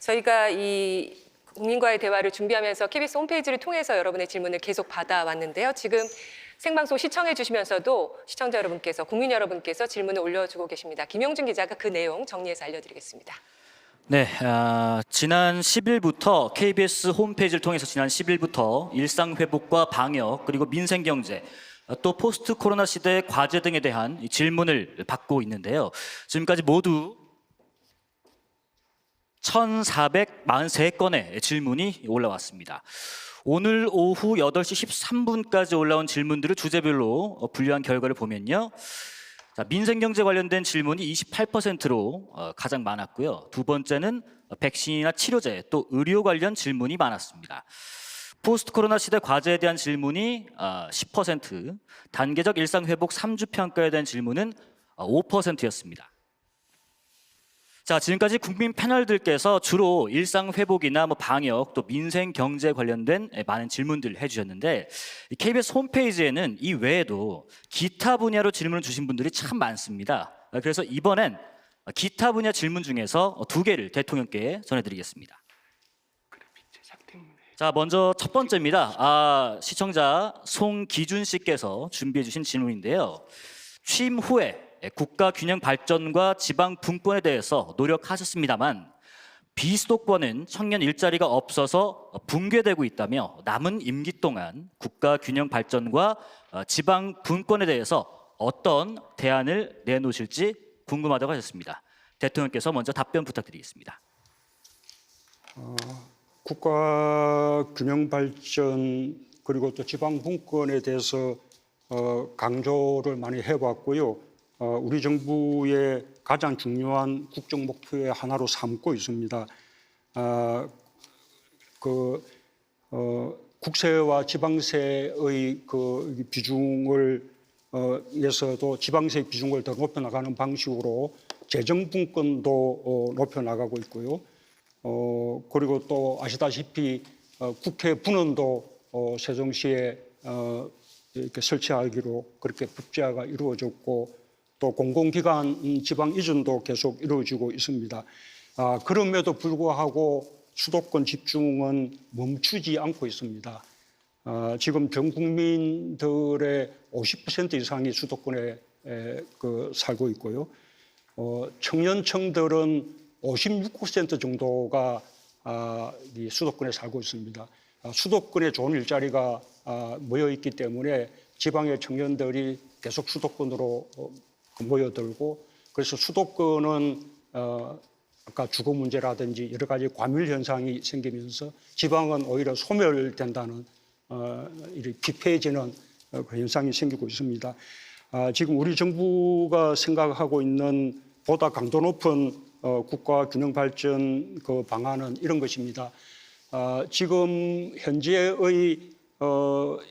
저희가 이 국민과의 대화를 준비하면서 KBS 홈페이지를 통해서 여러분의 질문을 계속 받아왔는데요. 지금 생방송 시청해 주시면서도 시청자 여러분께서, 국민 여러분께서 질문을 올려주고 계십니다. 김용준 기자가 그 내용 정리해서 알려드리겠습니다. 네, 지난 10일부터 KBS 홈페이지를 통해서 지난 10일부터 일상회복과 방역 그리고 민생경제 또 포스트 코로나 시대의 과제 등에 대한 질문을 받고 있는데요. 지금까지 모두 1,443건의 질문이 올라왔습니다. 오늘 오후 8시 13분까지 올라온 질문들을 주제별로 분류한 결과를 보면요. 자, 민생경제 관련된 질문이 28%로 가장 많았고요. 두 번째는 백신이나 치료제 또 의료 관련 질문이 많았습니다. 포스트 코로나 시대 과제에 대한 질문이 10%, 단계적 일상 회복 3주 평가에 대한 질문은 5%였습니다. 자, 지금까지 국민 패널들께서 주로 일상 회복이나 방역 또 민생 경제 관련된 많은 질문들 해주셨는데 KBS 홈페이지에는 이 외에도 기타 분야로 질문을 주신 분들이 참 많습니다. 그래서 이번엔 기타 분야 질문 중에서 2개를 대통령께 전해드리겠습니다. 자, 먼저 첫 번째입니다. 시청자 송기준 씨께서 준비해 주신 질문인데요. 취임 후에 국가 균형 발전과 지방 분권에 대해서 노력하셨습니다만 비수도권은 청년 일자리가 없어서 붕괴되고 있다며 남은 임기 동안 국가 균형 발전과 지방 분권에 대해서 어떤 대안을 내놓으실지 궁금하다고 하셨습니다. 대통령께서 먼저 답변 부탁드리겠습니다. 국가 균형 발전 그리고 또 지방 분권에 대해서 강조를 많이 해왔고요. 우리 정부의 가장 중요한 국정 목표의 하나로 삼고 있습니다. 국세와 지방세의 그 비중을 에서도 지방세 비중을 더 높여나가는 방식으로 재정 분권도 높여나가고 있고요. 그리고 또 아시다시피 국회 분원도 세종시에 이렇게 설치하기로 그렇게 법제화가 이루어졌고 또 공공기관 지방 이전도 계속 이루어지고 있습니다. 그럼에도 불구하고 수도권 집중은 멈추지 않고 있습니다. 지금 전 국민들의 50% 이상이 수도권에 살고 있고요. 청년층들은 56% 정도가 이 수도권에 살고 있습니다. 수도권에 좋은 일자리가 모여 있기 때문에 지방의 청년들이 계속 수도권으로 모여들고 그래서 수도권은 아까 주거 문제라든지 여러 가지 과밀 현상이 생기면서 지방은 오히려 소멸된다는 피폐해지는 그 현상이 생기고 있습니다. 지금 우리 정부가 생각하고 있는 보다 강도 높은 국가 균형 발전 그 방안은 이런 것입니다. 지금 현재의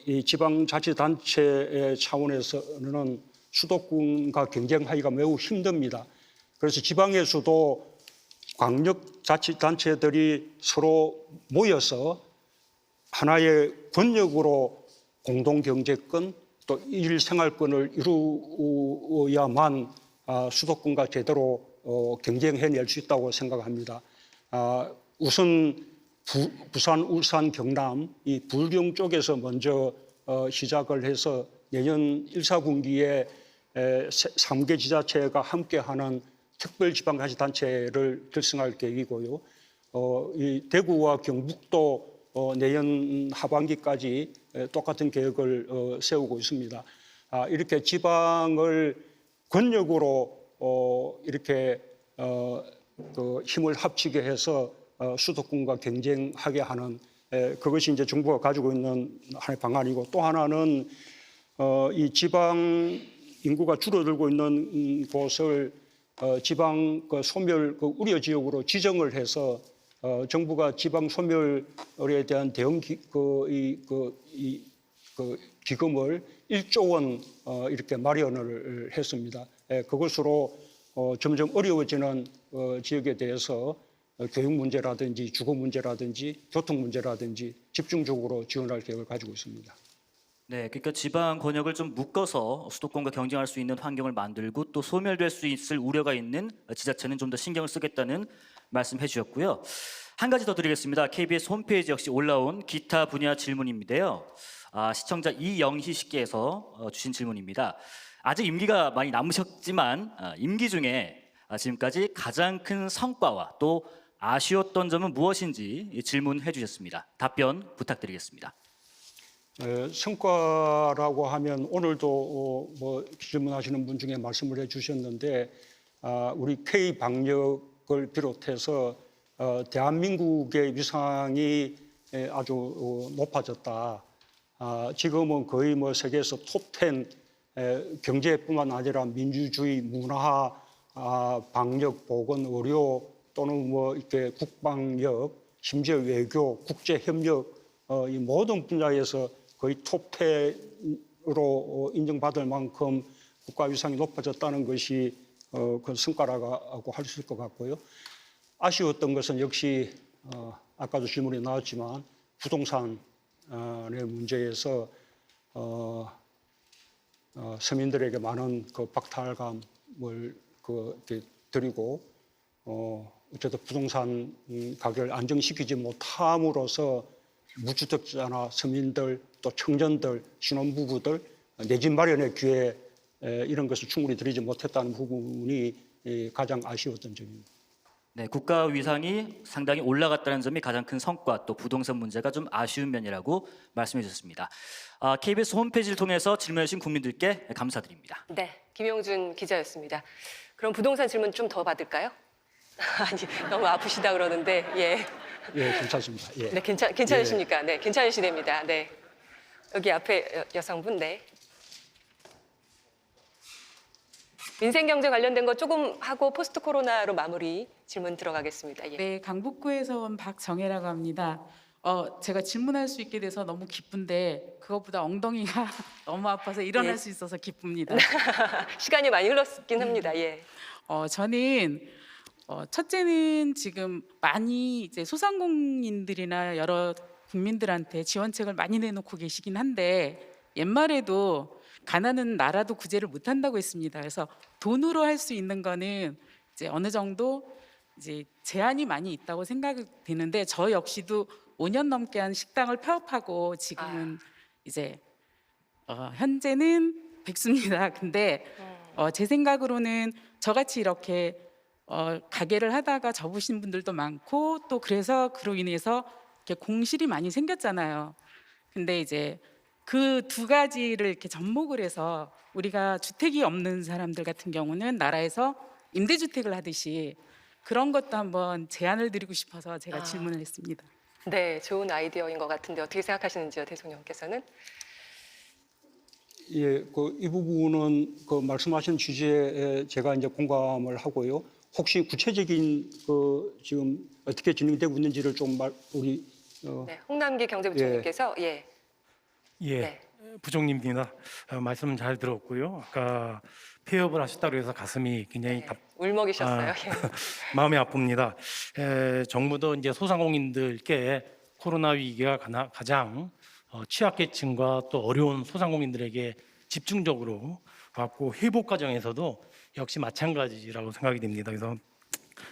이 지방자치단체의 차원에서는 수도권과 경쟁하기가 매우 힘듭니다. 그래서 지방에서도 광역자치단체들이 서로 모여서 하나의 권력으로 공동경제권 또 일생활권을 이루어야만 수도권과 제대로 경쟁해낼 수 있다고 생각합니다. 우선 부산, 울산, 경남 이 불경 쪽에서 먼저 시작을 해서 내년 1사분기에 3개 지자체가 함께하는 특별지방자치단체를 결성할 계획이고요. 이 대구와 경북도 내년 하반기까지 똑같은 계획을 세우고 있습니다. 이렇게 지방을 권력으로 이렇게 힘을 합치게 해서 수도권과 경쟁하게 하는 그것이 이제 정부가 가지고 있는 하나의 방안이고 또 하나는 이 지방 인구가 줄어들고 있는 곳을 지방 소멸 우려 지역으로 지정을 해서 정부가 지방 소멸에 대한 대응 기금을 1조 원 이렇게 마련을 했습니다. 그것으로 점점 어려워지는 지역에 대해서 교육 문제라든지 주거 문제라든지 교통 문제라든지 집중적으로 지원할 계획을 가지고 있습니다. 네, 그러니까 지방 권역을 좀 묶어서 수도권과 경쟁할 수 있는 환경을 만들고 또 소멸될 수 있을 우려가 있는 지자체는 좀 더 신경을 쓰겠다는 말씀해 주셨고요. 한 가지 더 드리겠습니다. KBS 홈페이지 역시 올라온 기타 분야 질문인데요. 시청자 이영희 씨께서 주신 질문입니다. 아직 임기가 많이 남으셨지만 임기 중에 지금까지 가장 큰 성과와 또 아쉬웠던 점은 무엇인지 질문해 주셨습니다. 답변 부탁드리겠습니다. 성과라고 하면 오늘도 뭐 질문하시는 분 중에 말씀을 해주셨는데 우리 K 방역을 비롯해서 대한민국의 위상이 아주 높아졌다. 지금은 거의 뭐 세계에서 톱10 경제뿐만 아니라 민주주의, 문화, 방역, 보건, 의료 또는 뭐 이렇게 국방력, 심지어 외교, 국제 협력 이 모든 분야에서 거의 톱10으로 인정받을 만큼 국가 위상이 높아졌다는 것이 그 성과라고 할 수 있을 것 같고요. 아쉬웠던 것은 역시 아까도 질문이 나왔지만 부동산의 문제에서 서민들에게 많은 그 박탈감을 이렇게 드리고 어쨌든 부동산 가격을 안정시키지 못함으로써 무주택자나 서민들 또 청년들, 신혼부부들 내 집 마련의 기회 이런 것을 충분히 드리지 못했다는 부분이 가장 아쉬웠던 점입니다. 네, 국가 위상이 상당히 올라갔다는 점이 가장 큰 성과, 또 부동산 문제가 좀 아쉬운 면이라고 말씀해 주셨습니다. KBS 홈페이지를 통해서 질문해 주신 국민들께 감사드립니다. 네, 김용준 기자였습니다. 그럼 부동산 질문 좀 더 받을까요? 아니, 너무 아프시다 그러는데, 예. 예, 괜찮습니다. 예. 네, 괜찮으십니까? 네, 괜찮으시답니다. 네. 여기 앞에 여성분, 네. 민생경제 관련된 거 조금 하고 포스트 코로나로 마무리 질문 들어가겠습니다. 예. 네, 강북구에서 온 박정혜라고 합니다. 제가 질문할 수 있게 돼서 너무 기쁜데 그것보다 엉덩이가 너무 아파서 일어날 예. 수 있어서 기쁩니다. 시간이 많이 흘렀긴 합니다. 예. 저는 첫째는 지금 많이 이제 소상공인들이나 여러 국민들한테 지원책을 많이 내놓고 계시긴 한데 옛말에도 가난은 나라도 구제를 못한다고 했습니다. 그래서 돈으로 할 수 있는 거는 이제 어느 정도 이제 제한이 많이 있다고 생각이 되는데 저 역시도 5년 넘게 한 식당을 폐업하고 지금은 이제 현재는 백수입니다. 근데 제 생각으로는 저같이 이렇게 가게를 하다가 접으신 분들도 많고 또 그래서 그로 인해서 이렇게 공실이 많이 생겼잖아요. 근데 이제 그 두 가지를 이렇게 접목을 해서 우리가 주택이 없는 사람들 같은 경우는 나라에서 임대주택을 하듯이 그런 것도 한번 제안을 드리고 싶어서 제가 질문을 했습니다. 네, 좋은 아이디어인 것 같은데 어떻게 생각하시는지요, 대통령께서는? 예, 이 부분은 그 말씀하신 취지에 제가 이제 공감을 하고요. 혹시 구체적인 지금 어떻게 진행되고 있는지를 좀 우리 네, 홍남기 경제부총리께서 예. 예, 네. 부총리입니다. 말씀 잘 들었고요. 아까 폐업을 하셨다고 해서 가슴이 굉장히 네, 울먹이셨어요. 예. 마음이 아픕니다. 정부도 이제 소상공인들께 코로나 위기가 가장 취약계층과 또 어려운 소상공인들에게 집중적으로 왔고 회복 과정에서도 역시 마찬가지라고 생각이 됩니다. 그래서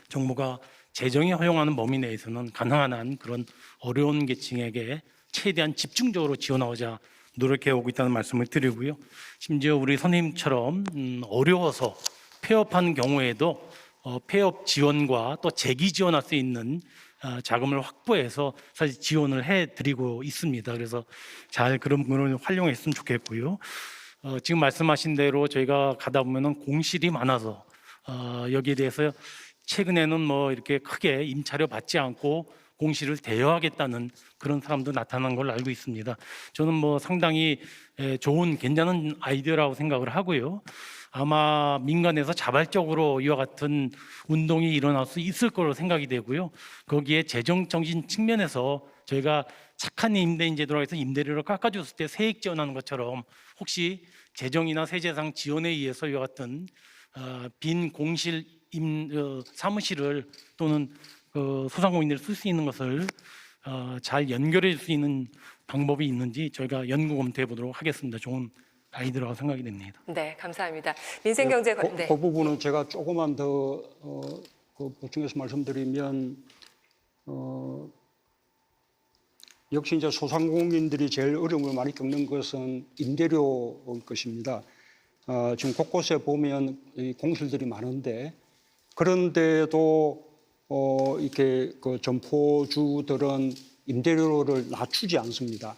정부가 재정이 허용하는 범위 내에서는 가능한 한 그런 어려운 계층에게 최대한 집중적으로 지원하고자 노력해 오고 있다는 말씀을 드리고요. 심지어 우리 선생님처럼 어려워서 폐업한 경우에도 폐업 지원과 또 재기 지원할 수 있는 자금을 확보해서 사실 지원을 해드리고 있습니다. 그래서 잘 그런 부분을 활용했으면 좋겠고요. 지금 말씀하신 대로 저희가 가다 보면은 공실이 많아서 여기에 대해서 최근에는 뭐 이렇게 크게 임차료 받지 않고 공실을 대여하겠다는 그런 사람도 나타난 걸로 알고 있습니다. 저는 뭐 상당히 좋은 괜찮은 아이디어라고 생각을 하고요. 아마 민간에서 자발적으로 이와 같은 운동이 일어날 수 있을 거로 생각이 되고요. 거기에 재정적인 측면에서 저희가 착한 임대인 제도로 해서 임대료를 깎아줬을 때 세액 지원하는 것처럼 혹시 재정이나 세제상 지원에 의해서 이와 같은 빈 공실 사무실을 또는 소상공인들이 쓸 수 있는 것을 잘 연결해 줄 수 있는 방법이 있는지 저희가 연구 검토해 보도록 하겠습니다. 좋은 아이디어라고 생각이 됩니다. 네, 감사합니다. 민생경제 그 부분은 제가 조금만 더 보충해서 말씀드리면 역시 이제 소상공인들이 제일 어려움을 많이 겪는 것은 임대료일 것입니다. 지금 곳곳에 보면 이 공실들이 많은데 그런데도 이렇게 그 점포주들은 임대료를 낮추지 않습니다.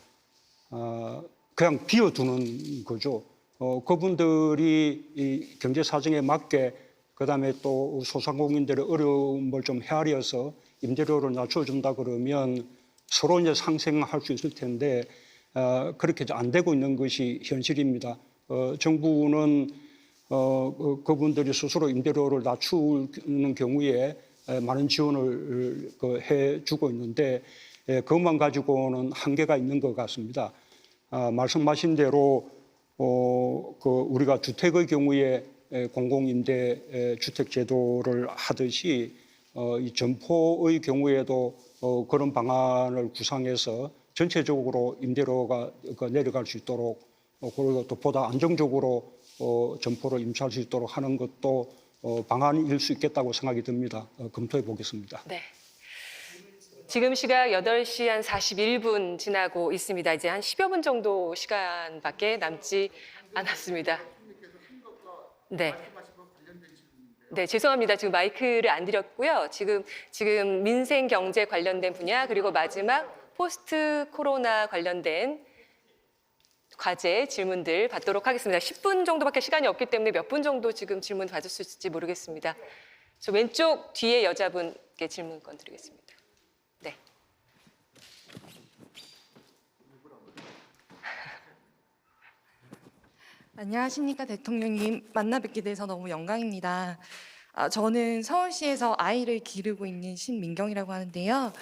그냥 비워두는 거죠. 그분들이 이 경제 사정에 맞게 그다음에 또 소상공인들의 어려움을 좀 헤아려서 임대료를 낮춰준다 그러면 서로 이제 상생할 수 있을 텐데 그렇게 안 되고 있는 것이 현실입니다. 정부는 그분들이 스스로 임대료를 낮추는 경우에 많은 지원을 해주고 있는데 그것만 가지고는 한계가 있는 것 같습니다. 말씀하신 대로 우리가 주택의 경우에 공공임대 주택 제도를 하듯이 이 점포의 경우에도 그런 방안을 구상해서 전체적으로 임대료가 내려갈 수 있도록 그리고 또 보다 안정적으로 점포를 임차할 수 있도록 하는 것도 방안일 수 있겠다고 생각이 듭니다. 검토해 보겠습니다. 네. 지금 시각 8시 한 41분 지나고 있습니다. 이제 한 10여 분 정도 시간밖에 남지 않았습니다. 네. 네, 죄송합니다. 지금 마이크를 안 드렸고요. 지금 민생 경제 관련된 분야 그리고 마지막 포스트 코로나 관련된 과제 질문들 받도록 하겠습니다. 10분 정도밖에 시간이 없기 때문에 몇 분 정도 지금 질문 받을 수 있을지 모르겠습니다. 저 왼쪽 뒤에 여자분께 질문권 드리겠습니다. 네. 안녕하십니까 대통령님, 만나 뵙게 돼서 너무 영광입니다. 저는 서울시에서 아이를 기르고 있는 신민경이라고 하는데요.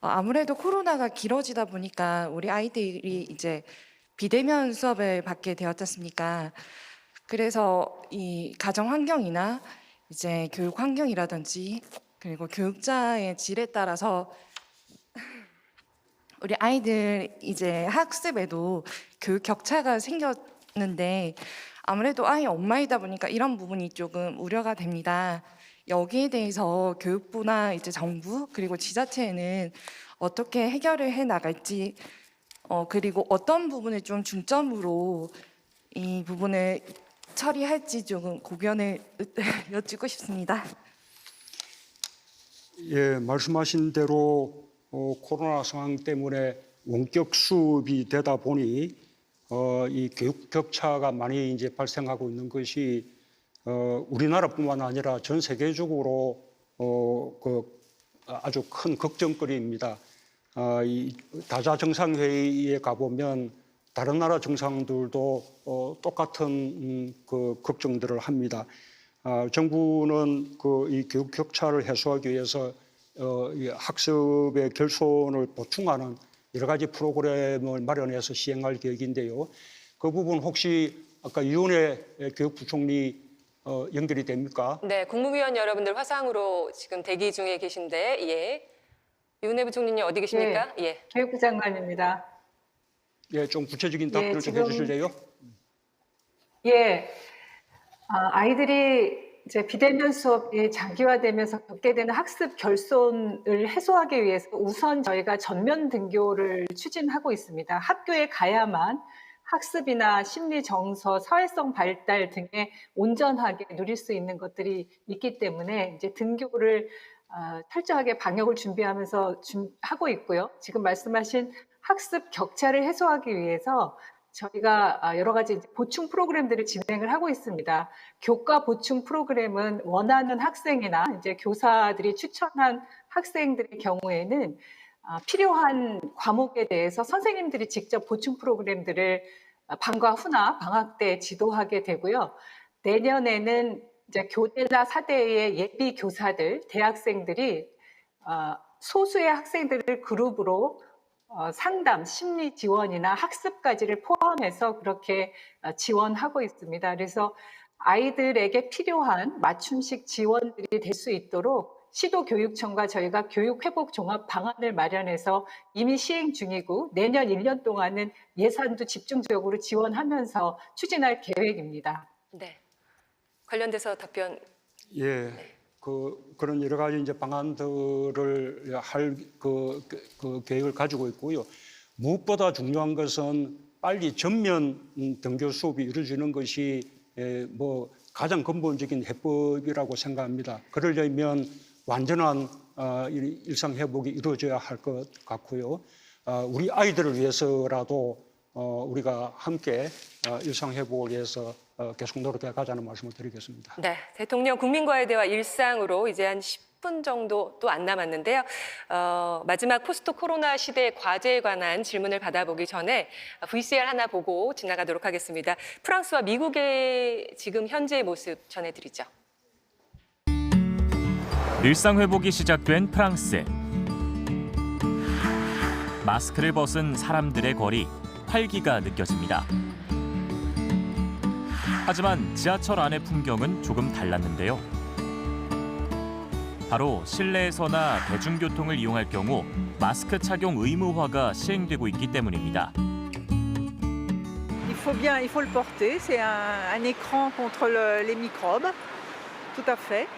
아무래도 코로나가 길어지다 보니까 우리 아이들이 이제 비대면 수업을 받게 되었지 않습니까? 그래서 이 가정 환경이나 이제 교육 환경이라든지 그리고 교육자의 질에 따라서 우리 아이들 이제 학습에도 교육 격차가 생겼는데 아무래도 아이 엄마이다 보니까 이런 부분이 조금 우려가 됩니다. 여기에 대해서 교육부나 이제 정부 그리고 지자체는 어떻게 해결을 해 나갈지 그리고 어떤 부분을 좀 중점으로 이 부분을 처리할지 조금 고견을 여쭙고 싶습니다. 예, 말씀하신 대로 코로나 상황 때문에 원격 수업이 되다 보니 이 교육 격차가 많이 이제 발생하고 있는 것이 우리나라뿐만 아니라 전 세계적으로 아주 큰 걱정거리입니다. 이 다자 정상회의에 가보면 다른 나라 정상들도 똑같은 그 걱정들을 합니다. 정부는 이 교육 격차를 해소하기 위해서 이 학습의 결손을 보충하는 여러 가지 프로그램을 마련해서 시행할 계획인데요. 그 부분 혹시 아까 이은혜 교육부총리 연결이 됩니까? 네, 국무위원 여러분들 화상으로 지금 대기 중에 계신데, 예. 이은혜 부총리님 어디 계십니까? 예. 교육부 장관입니다. 예, 좀 구체적인 답변을 좀 해주실래요? 예, 아이들이 이제 비대면 수업이 장기화되면서 겪게 되는 학습 결손을 해소하기 위해서 우선 저희가 전면 등교를 추진하고 있습니다. 학교에 가야만 학습이나 심리 정서, 사회성 발달 등에 온전하게 누릴 수 있는 것들이 있기 때문에 이제 등교를 철저하게 방역을 준비하면서 하고 있고요. 지금 말씀하신 학습 격차를 해소하기 위해서 저희가 여러 가지 보충 프로그램들을 진행을 하고 있습니다. 교과 보충 프로그램은 원하는 학생이나 이제 교사들이 추천한 학생들의 경우에는 필요한 과목에 대해서 선생님들이 직접 보충 프로그램들을 방과 후나 방학 때 지도하게 되고요. 내년에는 이제 교대나 사대의 예비 교사들, 대학생들이 소수의 학생들을 그룹으로 상담, 심리 지원이나 학습까지를 포함해서 그렇게 지원하고 있습니다. 그래서 아이들에게 필요한 맞춤식 지원들이 될 수 있도록 시도교육청과 저희가 교육회복 종합 방안을 마련해서 이미 시행 중이고 내년 1년 동안은 예산도 집중적으로 지원하면서 추진할 계획입니다. 네. 관련돼서 답변. 예. 그런 여러 가지 이제 방안들을 할 그 계획을 가지고 있고요. 무엇보다 중요한 것은 빨리 전면 등교 수업이 이루어지는 것이 뭐 가장 근본적인 해법이라고 생각합니다. 그러려면 완전한 일상 회복이 이루어져야 할 것 같고요. 우리 아이들을 위해서라도 우리가 함께 일상 회복을 위해서 계속 노력해 가자는 말씀을 드리겠습니다. 네, 대통령 국민과의 대화 일상으로 이제 한 10분 정도 또 안 남았는데요. 마지막 포스트 코로나 시대의 과제에 관한 질문을 받아보기 전에 VCR 하나 보고 지나가도록 하겠습니다. 프랑스와 미국의 지금 현재의 모습 전해드리죠. 일상 회복이 시작된 프랑스. 마스크를 벗은 사람들의 거리, 활기가 느껴집니다. 하지만 지하철 안의 풍경은 조금 달랐는데요. 바로 실내에서나 대중교통을 이용할 경우 마스크 착용 의무화가 시행되고 있기 때문입니다. Il faut le porter. C'est un écran contre les microbes. Tout à fait.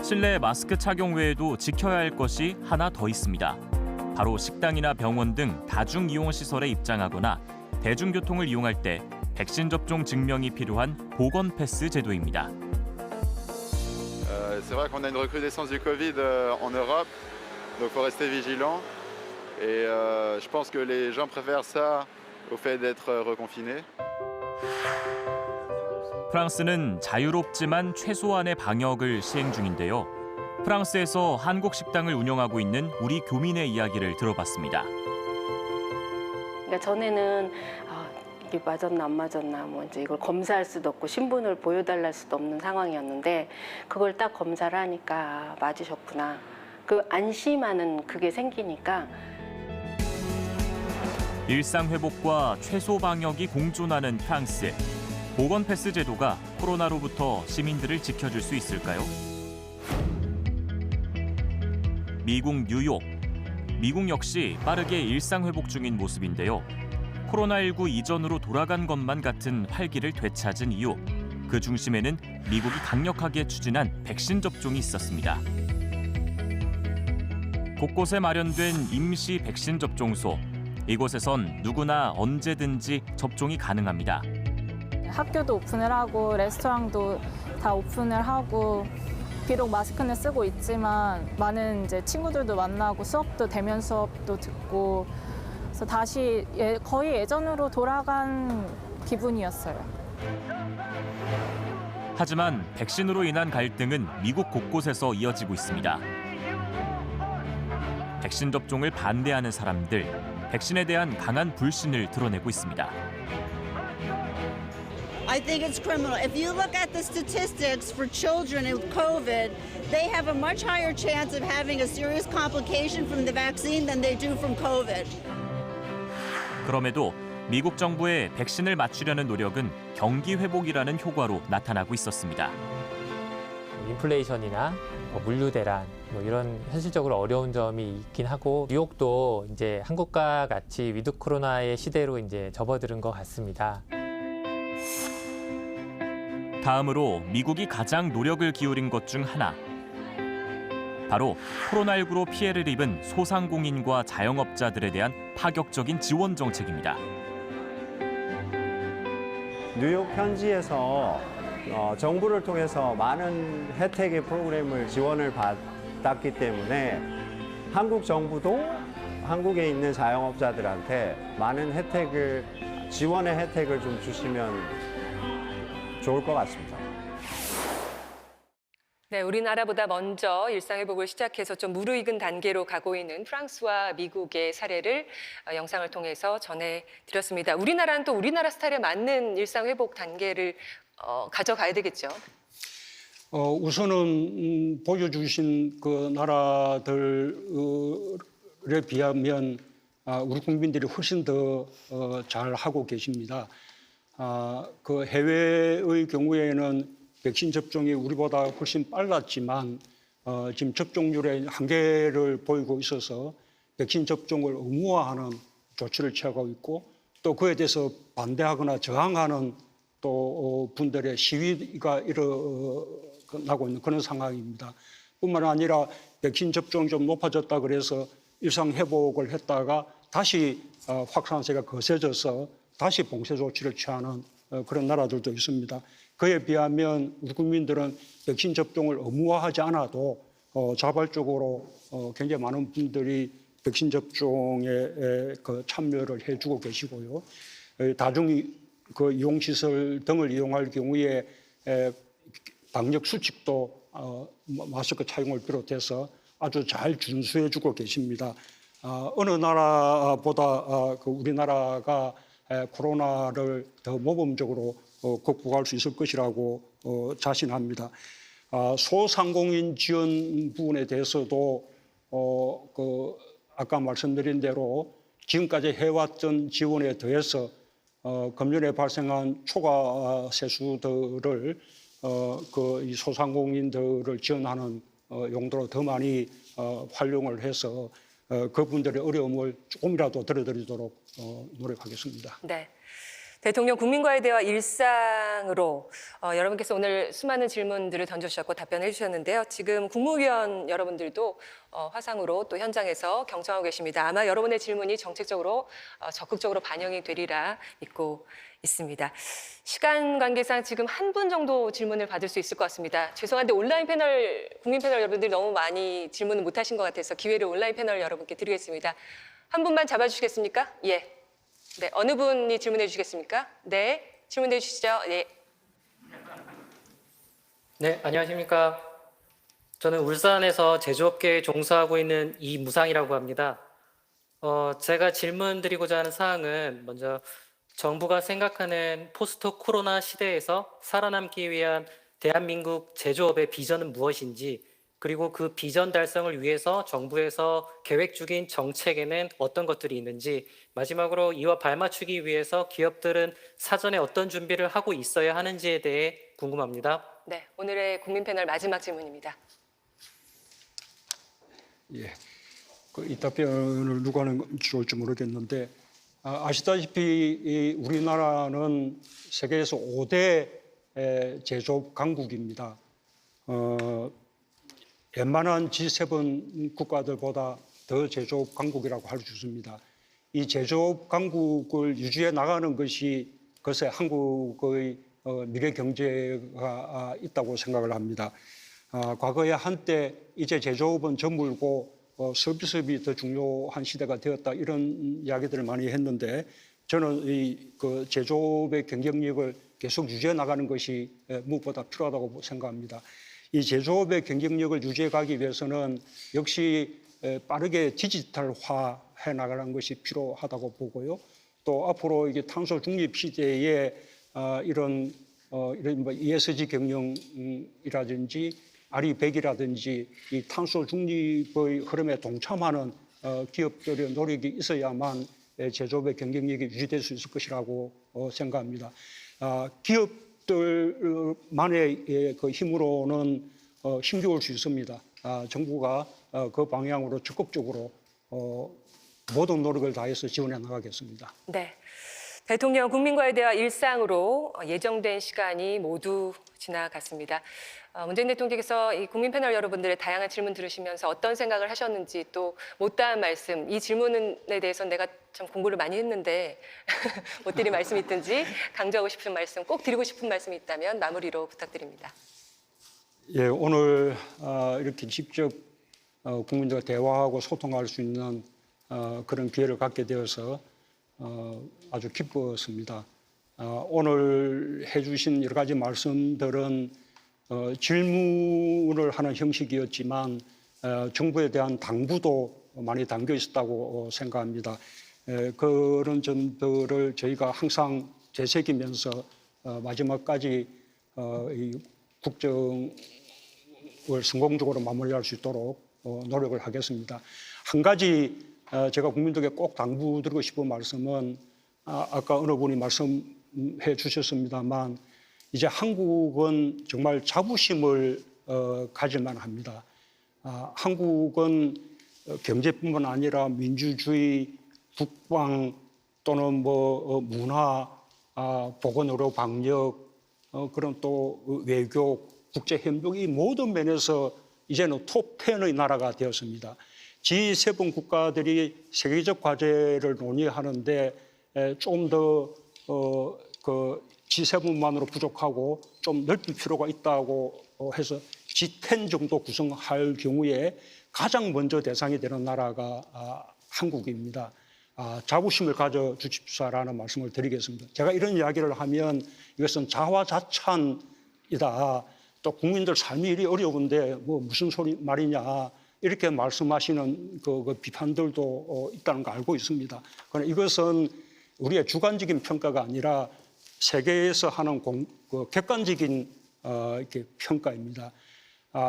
실내 마스크 착용 외에도 지켜야 할 것이 하나 더 있습니다. 바로 식당이나 병원 등 다중 이용 시설에 입장하거나 대중교통을 이용할 때 백신 접종 증명이 필요한 보건 패스 제도입니다. C'est vrai qu'on a une recrudescence du Covid en Europe, donc il faut rester vigilant. Et je pense que les gens préfèrent ça au fait d'être reconfinés. 프랑스는 자유롭지만 최소한의 방역을 시행 중인데요. 프랑스에서 한국 식당을 운영하고 있는 우리 교민의 이야기를 들어봤습니다. 그러니까 전에는 이게 맞았나 안 맞았나 뭐 이제 이걸 검사할 수도 없고 신분을 보여달랄 수도 없는 상황이었는데 그걸 딱 검사를 하니까 맞으셨구나. 그 안심하는 그게 생기니까. 일상 회복과 최소 방역이 공존하는 프랑스. 보건 패스 제도가 코로나로부터 시민들을 지켜줄 수 있을까요? 미국 뉴욕. 미국 역시 빠르게 일상 회복 중인 모습인데요. 코로나19 이전으로 돌아간 것만 같은 활기를 되찾은 이유. 그 중심에는 미국이 강력하게 추진한 백신 접종이 있었습니다. 곳곳에 마련된 임시 백신 접종소. 이곳에선 누구나 언제든지 접종이 가능합니다. 학교도 오픈을 하고 레스토랑도 다 오픈을 하고 비록 마스크는 쓰고 있지만 많은 이제 친구들도 만나고 수업도 대면 수업도 듣고 그래서 다시 거의 예전으로 돌아간 기분이었어요. 하지만 백신으로 인한 갈등은 미국 곳곳에서 이어지고 있습니다. 백신 접종을 반대하는 사람들, 백신에 대한 강한 불신을 드러내고 있습니다. I think it's criminal. If you look at the statistics for children with COVID, they have a much higher chance of having a serious complication from the vaccine than they do from COVID. 그럼에도 미국 정부의 백신을 맞추려는 노력은 경기 회복이라는 효과로 나타나고 있었습니다. 인플레이션이나 물류 대란 이런 현실적으로 어려운 점이 있긴 하고 뉴욕도 이제 한국과 같이 위드 코로나의 시대로 이제 접어드는 것 같습니다. 다음으로 미국이 가장 노력을 기울인 것 중 하나. 바로 코로나19로 피해를 입은 소상공인과 자영업자들에 대한 파격적인 지원 정책입니다. 뉴욕 현지에서 정부를 통해서 많은 혜택의 프로그램을 지원을 받았기 때문에 한국 정부도 한국에 있는 자영업자들한테 많은 지원의 혜택을 좀 주시면 좋을 것 같습니다. 네, 우리나라보다 먼저 일상회복을 시작해서 좀 무르익은 단계로 가고 있는 프랑스와 미국의 사례를 영상을 통해서 전해드렸습니다. 우리나라는 또 우리나라 스타일에 맞는 일상회복 단계를 가져가야 되겠죠. 우선은 보여주신 그 나라들에 비하면 우리 국민들이 훨씬 더 잘하고 계십니다. 그 해외의 경우에는 백신 접종이 우리보다 훨씬 빨랐지만 지금 접종률의 한계를 보이고 있어서 백신 접종을 의무화하는 조치를 취하고 있고 또 그에 대해서 반대하거나 저항하는 또 분들의 시위가 일어나고 있는 그런 상황입니다. 뿐만 아니라 백신 접종이 좀 높아졌다 그래서 일상 회복을 했다가 다시 확산세가 거세져서 다시 봉쇄 조치를 취하는 그런 나라들도 있습니다. 그에 비하면 우리 국민들은 백신 접종을 의무화하지 않아도 자발적으로 굉장히 많은 분들이 백신 접종에 참여를 해주고 계시고요. 다중 이용시설 등을 이용할 경우에 방역 수칙도 마스크 착용을 비롯해서 아주 잘 준수해주고 계십니다. 어느 나라보다 우리나라가 코로나를 더 모범적으로 극복할 수 있을 것이라고 자신합니다. 소상공인 지원 부분에 대해서도 아까 말씀드린 대로 지금까지 해왔던 지원에 더해서 금년에 발생한 초과 세수들을 이 소상공인들을 지원하는 용도로 더 많이 활용을 해서 그분들의 어려움을 조금이라도 덜어드리도록 노력하겠습니다. 네. 대통령 국민과의 대화 일상으로 여러분께서 오늘 수많은 질문들을 던져주셨고 답변해 주셨는데요. 지금 국무위원 여러분들도 화상으로 또 현장에서 경청하고 계십니다. 아마 여러분의 질문이 정책적으로 적극적으로 반영이 되리라 믿고 있습니다. 시간 관계상 지금 한 분 정도 질문을 받을 수 있을 것 같습니다. 죄송한데 온라인 패널, 국민 패널 여러분들이 너무 많이 질문을 못 하신 것 같아서 기회를 온라인 패널 여러분께 드리겠습니다. 한 분만 잡아주시겠습니까? 예. 네, 어느 분이 질문해 주시겠습니까? 네, 질문해 주시죠. 예. 네, 안녕하십니까. 저는 울산에서 제조업계에 종사하고 있는 이무상이라고 합니다. 제가 질문드리고자 하는 사항은 먼저 정부가 생각하는 포스트 코로나 시대에서 살아남기 위한 대한민국 제조업의 비전은 무엇인지, 그리고 그 비전 달성을 위해서 정부에서 계획 중인 정책에는 어떤 것들이 있는지, 마지막으로 이와 발맞추기 위해서 기업들은 사전에 어떤 준비를 하고 있어야 하는지에 대해 궁금합니다. 네, 오늘의 국민 패널 마지막 질문입니다. 예, 이 답변을 누가 하는 건지 좋을지 모르겠는데 아시다시피 우리나라는 세계에서 5대 제조업 강국입니다. 웬만한 G7 국가들보다 더 제조업 강국이라고 할 수 있습니다. 이 제조업 강국을 유지해 나가는 것이 그것에 한국의 미래 경제가 있다고 생각을 합니다. 과거에 한때 이제 제조업은 저물고 서비스업이 더 중요한 시대가 되었다, 이런 이야기들을 많이 했는데 저는 그 제조업의 경쟁력을 계속 유지해 나가는 것이 무엇보다 필요하다고 생각합니다. 이 제조업의 경쟁력을 유지해 가기 위해서는 역시 빠르게 디지털화해 나가는 것이 필요하다고 보고요. 또 앞으로 이게 탄소 중립 시대에 이런 ESG 경영이라든지 RE100이라든지 이 탄소 중립의 흐름에 동참하는 기업들의 노력이 있어야만 제조업의 경쟁력이 유지될 수 있을 것이라고 생각합니다. 기업들만의 그 힘으로는 힘겨울 수 있습니다. 정부가 그 방향으로 적극적으로 모든 노력을 다해서 지원해 나가겠습니다. 네. 대통령 국민과의 대화 일상으로 예정된 시간이 모두 지나갔습니다. 문재인 대통령께서 이 국민 패널 여러분들의 다양한 질문 들으시면서 어떤 생각을 하셨는지, 또 못다한 말씀, 이 질문에 대해서 내가 참 공부를 많이 했는데 못 드린 말씀이 있든지 강조하고 싶은 말씀, 꼭 드리고 싶은 말씀이 있다면 마무리로 부탁드립니다. 예, 오늘 이렇게 직접 국민들과 대화하고 소통할 수 있는 그런 기회를 갖게 되어서 아주 기뻤습니다. 오늘 해주신 여러 가지 말씀들은 질문을 하는 형식이었지만 정부에 대한 당부도 많이 담겨 있었다고 생각합니다. 그런 점들을 저희가 항상 되새기면서 마지막까지 이 국정을 성공적으로 마무리할 수 있도록 노력을 하겠습니다. 한 가지 제가 국민들에게 꼭 당부드리고 싶은 말씀은 아까 어느 분이 말씀해 주셨습니다만 이제 한국은 정말 자부심을 가질만 합니다. 한국은 경제뿐만 아니라 민주주의, 국방 또는 문화, 보건의료, 방역, 그런 또 외교, 국제협력 이 모든 면에서 이제는 톱10의 나라가 되었습니다. G7 국가들이 세계적 과제를 논의하는데 좀 더 그 G7만으로 부족하고 좀 넓힐 필요가 있다고 해서 G10 정도 구성할 경우에 가장 먼저 대상이 되는 나라가 한국입니다. 자부심을 가져주십사라는 말씀을 드리겠습니다. 제가 이런 이야기를 하면 이것은 자화자찬이다. 또 국민들 삶이 이리 어려운데 뭐 무슨 소리 말이냐 이렇게 말씀하시는 그 비판들도 있다는 거 알고 있습니다. 그러나 이것은 우리의 주관적인 평가가 아니라 세계에서 하는 객관적인 이렇게 평가입니다.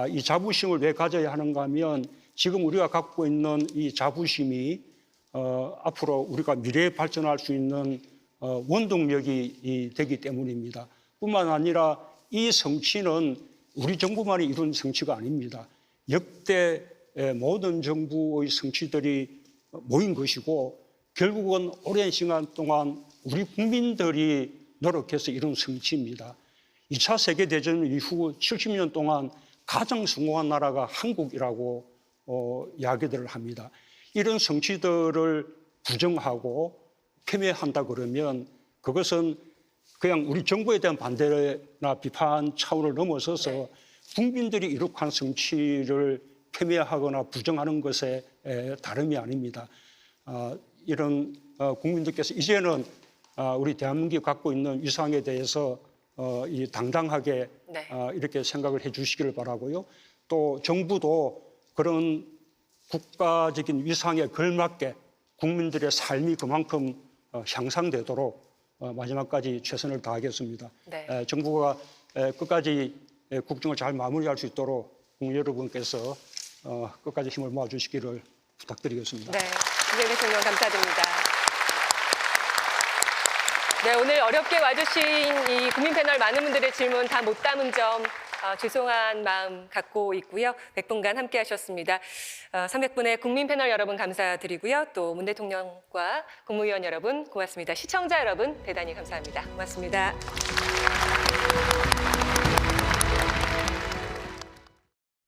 이 자부심을 왜 가져야 하는가 하면 지금 우리가 갖고 있는 이 자부심이 앞으로 우리가 미래에 발전할 수 있는 원동력이 되기 때문입니다. 뿐만 아니라 이 성취는 우리 정부만이 이룬 성취가 아닙니다. 역대 모든 정부의 성취들이 모인 것이고 결국은 오랜 시간 동안 우리 국민들이 노력해서 이룬 성취입니다. 2차 세계대전 이후 70년 동안 가장 성공한 나라가 한국이라고 이야기들을 합니다. 이런 성취들을 부정하고 폄훼한다 그러면 그것은 그냥 우리 정부에 대한 반대나 비판 차원을 넘어서서 국민들이 이룩한 성취를 폄훼하거나 부정하는 것에 다름이 아닙니다. 이런 국민들께서 이제는 우리 대한민국이 갖고 있는 위상에 대해서 당당하게 이렇게 생각을 해 주시기를 바라고요. 또 정부도 그런 국가적인 위상에 걸맞게 국민들의 삶이 그만큼 향상되도록 마지막까지 최선을 다하겠습니다. 네. 정부가 끝까지 국정을 잘 마무리할 수 있도록 국민 여러분께서 끝까지 힘을 모아주시기를 부탁드리겠습니다. 네, 김정일 대통령 감사드립니다. 네, 오늘 어렵게 와주신 이 국민 패널 많은 분들의 질문 다 못 담은 점 죄송한 마음 갖고 있고요. 100분간 함께 하셨습니다. 300분의 국민 패널 여러분 감사드리고요. 또 문 대통령과 국무위원 여러분 고맙습니다. 시청자 여러분 대단히 감사합니다. 고맙습니다.